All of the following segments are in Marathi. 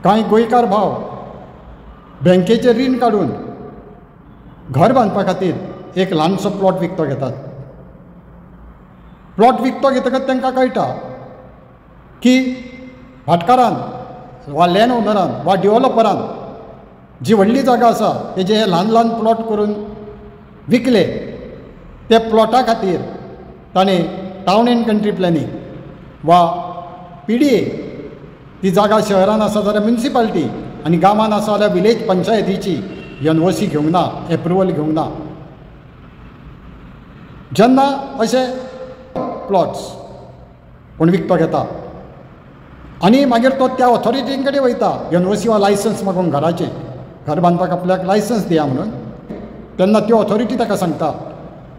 कांय गोंयकार भाव बँकेचे रीण काडून घर बांदपा खातीर एक ल्हानसो प्लॉट विकतो घेतात. प्लॉट विकतो घेतकच तांकां कळटा की भाटकारान वा लँड ओनरान वा डेवलपरान जी व्हडली जागा आसा तेजे हे ल्हान ल्हान प्लॉट करून विकले. ते प्लॉटा खातीर ताणें टावन एंड कंट्री प्लॅनिंग वा PDA ती जागा शहरान आसा जाल्यार म्युनिसिपालिटी आनी गांवान आसा जाल्यार विलेज पंचायतीची NOC घेवंक ना, एप्रुवल घेवंक ना. जेन्ना अशे प्लॉट्स कोण विकतो घेता आनी मागीर तो त्या ऑथॉरिटी कडेन वयता NOC वा लायसन्स मागून घराचें, घर बांदपाक आपल्याक लायसन्स दिया म्हणून, तेन्ना त्यो ऑथॉरिटी ताका सांगता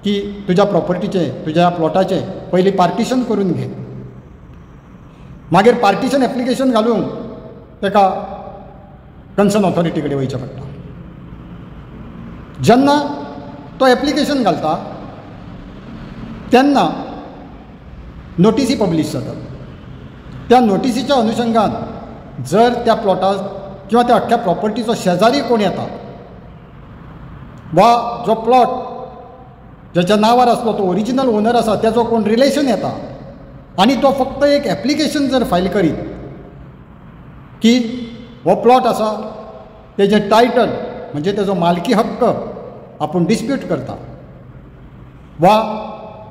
की तुज्या प्रॉपर्टीचें, तुज्या प्लॉटाचें पयलीं पार्टिशन करून घे. मागीर पार्टिशन एप्लिकेशन घालूंक ताका कन्सर्न ऑथॉरिटी कडेन वयचें पडटा. जेन्ना तो एप्लिकेशन घालता तेन्ना नोटिसी पब्लीश जातात. त्या नोटिसीच्या अनुशंगान जर त्या प्लॉटाक किंवा त्या अख्ख्या प्रॉपर्टीचो शेजारी कोण येता वा जो प्लॉट ज्याच्या नांवार आसलो तो ओरिजिनल ओनर आसा तेजो कोण रिलेशन येता आनी तो फक्त एक एप्लिकेशन जर फायल करीत की हो प्लॉट आसा तेजे टायटल म्हणजे तेजो मालकी हक्क आपूण डिस्प्यूट करता वा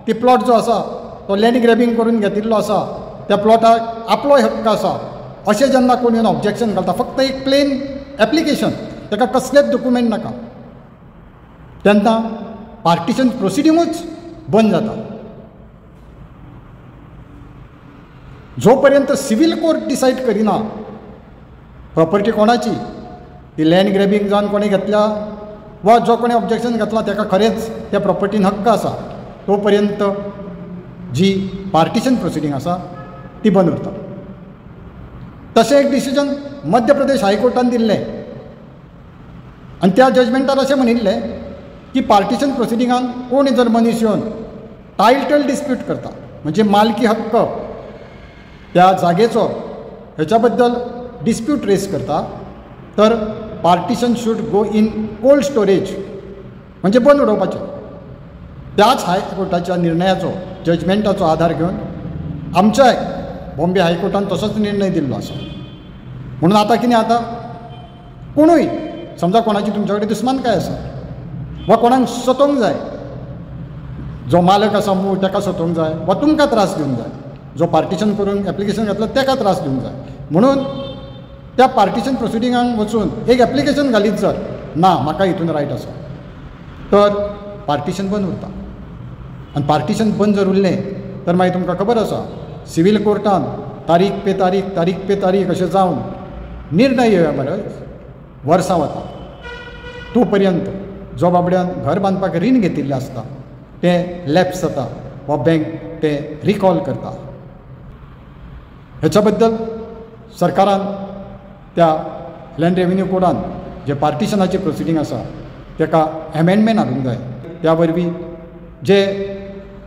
ती प्लॉट जो आसा तो लँड ग्रॅबिंग करून घेतिल्लो आसा, त्या प्लॉटाक आपलोय हक्क आसा अशें जेन्ना कोण येवन ऑब्जेक्शन घालता, फक्त एक प्लेन एप्लिकेशन, ताका कसलेच डॉक्युमेंट नाका, तेन्ना पार्टिशन प्रोसिडिंगूच बंद जाता. जो पर्यंत सिवील कोर्ट डिसायड करिना प्रॉपर्टी कोणाची, ती लँड ग्रॅबिंग जावन कोणी घेतल्या वा जो कोणी ऑब्जेक्शन घातला ताका खरेंच त्या प्रॉपर्टीन हक्क आसा, तो पर्यंत जी पार्टिशन प्रोसिडींग आसा ती बंद उरता. तशें एक डिसिजन मध्य प्रदेश हायकोर्टान दिल्लें आनी त्या जजमेंटार अशें म्हणिल्लें की पार्टिशन प्रोसिडिंगान कोण जर मनीस येवन टायटल डिस्प्यूट करता म्हणजे मालकी हक्क त्या जागेचो हेच्या बद्दल डिस्प्यूट रेस करता तर partition should go in cold storage म्हणजे बंद उडोवपाचें. त्याच हायकोर्टाच्या निर्णयाचो, जजमेंटाचो आधार घेवन आमच्याय बॉम्बे हायकोर्टान तसोच निर्णय दिल्लो आसा. म्हणून आतां कितें जाता, कोणूय समजा कोणाची तुमच्या कडेन दुस्मानकाय आसा वा कोणाक सतोवंक जाय, जो मालक आसा मूळ ताका सतोवंक जाय वा तुमकां त्रास दिवंक जाय, जो पार्टिशन करून एप्लिकेशन घातला ताका त्रास दिवंक जाय, म्हणून त्या पार्टिशन प्रोसिडिंगांक वचून एक एप्लिकेशन घालीत जर ना म्हाका हितून रायट आसा तर पार्टिशन बंद उरता. आनी पार्टिशन बंद जर उरलें तर मागीर तुमकां खबर आसा सिवील कोर्टान तारीख पे तारीख अशें जावन निर्णय येवया मरेच वर्सां वता. तो पर्यंत जो बाबड्यान घर बांदपाक रीण घेतिल्लें आसता तें लॅप्स जाता वा बँक तें रिकॉल करता. हेच्या बद्दल सरकारान त्या लँड रेव्हेन्यू कोडान जे पार्टिशनाचें प्रोसिडींग आसा ताका एमेंडमेंट हाडूंक जाय. त्या वरवीं जे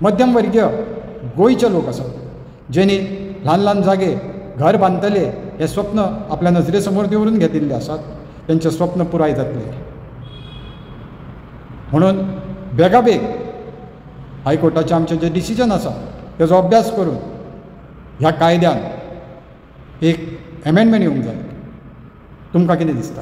मध्यम वर्गीय गोंयचे लोक आसात जेणी ल्हान ल्हान जागे घर बांदतले हें स्वप्न आपल्या नजरे समोर दवरून घेतिल्ले आसात, तेंचें स्वप्न पुराय जातलें. म्हणून बेगाबेग हायकोर्टाचें आमचें जें डिसिजन आसा तेजो अभ्यास करून ह्या कायद्यान एक एमेंडमेंट येवंक जाय. तुमकां कितें दिसता?